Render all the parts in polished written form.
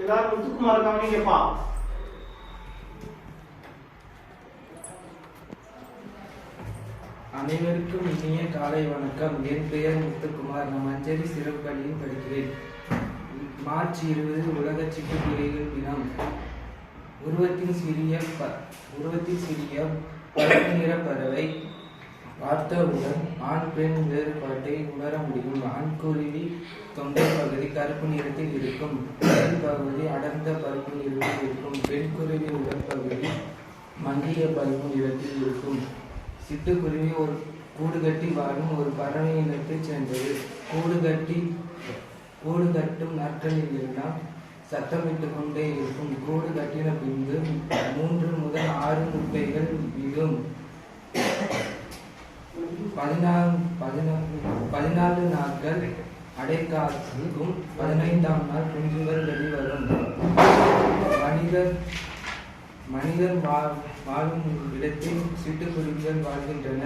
எல்லாரும் முத்துக்குமார் கவனிங்கப்பா. அனைவருக்கும் இனிய காலை வணக்கம். என் பெயர் முத்துக்குமார். நான் மஞ்சரி சிறப்பு பள்ளியில் படிக்கிறேன். மார்ச் 20 உலக சிட்டுக்குருவிகள் தினம். உருவத்தில் சிறிய பழுப்பு நிற பறவை பார்த்தவுடன் ஆண் பெண் வேறுபாட்டை உணர முடியும். ஆண்குருவி தொண்டை பகுதி கருப்பு நிறத்தில் இருக்கும். உடல் பகுதி அடர்ந்த பழுப்பு நிறத்தில் இருக்கும். பெண் குருவி உடல் பகுதி மங்கிய பழுப்பு நிறத்தில் இருக்கும். சிட்டுக்குருவி ஒரு கூடு கட்டி வாழும் ஒரு பறவை இனத்தைச் சேர்ந்தது. கூடு கட்டும் நாட்களில் எல்லாம் சத்தமிட்டு கொண்டே இருக்கும். கூடு கட்டின பின்பு 3 முதல் 6 முட்டைகள் விடும். 14 நாட்கள் அடைக்காக்கும். 15ஆம் நாள் குஞ்சுகள் வெளிவரும். மனிதர் வாழும் இடத்தில் சிட்டுக்குருவிகள் வாழ்கின்றன.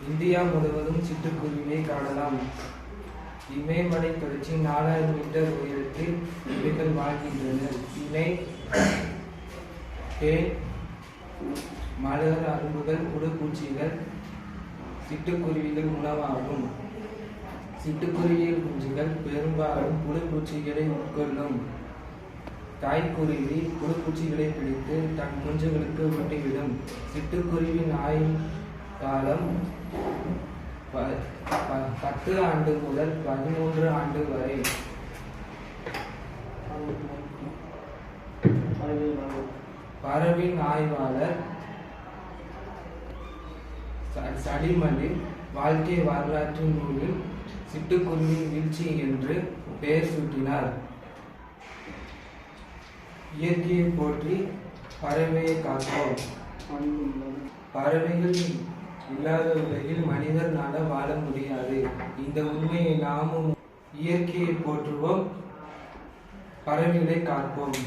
இந்தியா முழுவதும் சிட்டுக்குருவியை காணலாம். இமயமலை தொடர்ச்சி 4000 மீட்டர் உயரத்தில் இவைகள் வாழ்கின்றன. திணை, தேன், மலர், அரும்புகள், புழுப்பூச்சிகள் சிட்டுக்குருவிகள் உணவாகும். சிட்டுக்குருவியின் குஞ்சுகள் பெரும்பாலும் புழுப்பூச்சிகளை உட்கொள்ளும். தாய்க்குருவி புழுப்பூச்சிகளை பிடித்து தன் குஞ்சுகளுக்கு ஊட்டிவிடும். சிட்டுக்குருவின் ஆயுள் காலம் 10 ஆண்டு முதல் 13 ஆண்டு வரை. பறவையின் ஆய்வாளர் சலிமனின் வாழ்க்கை வரலாற்று நூலில் சிட்டுக்குருவியின் வீழ்ச்சி என்று பெயர் சூட்டினார். இயற்கையை போற்றி பறவையை காப்போம். பறவைகள் இல்லாத உலகில் மனிதர்னால வாழ முடியாது. இந்த உண்மையை நாமும் இயற்கையை போற்றுவோம், பறவைகளை காப்போம்.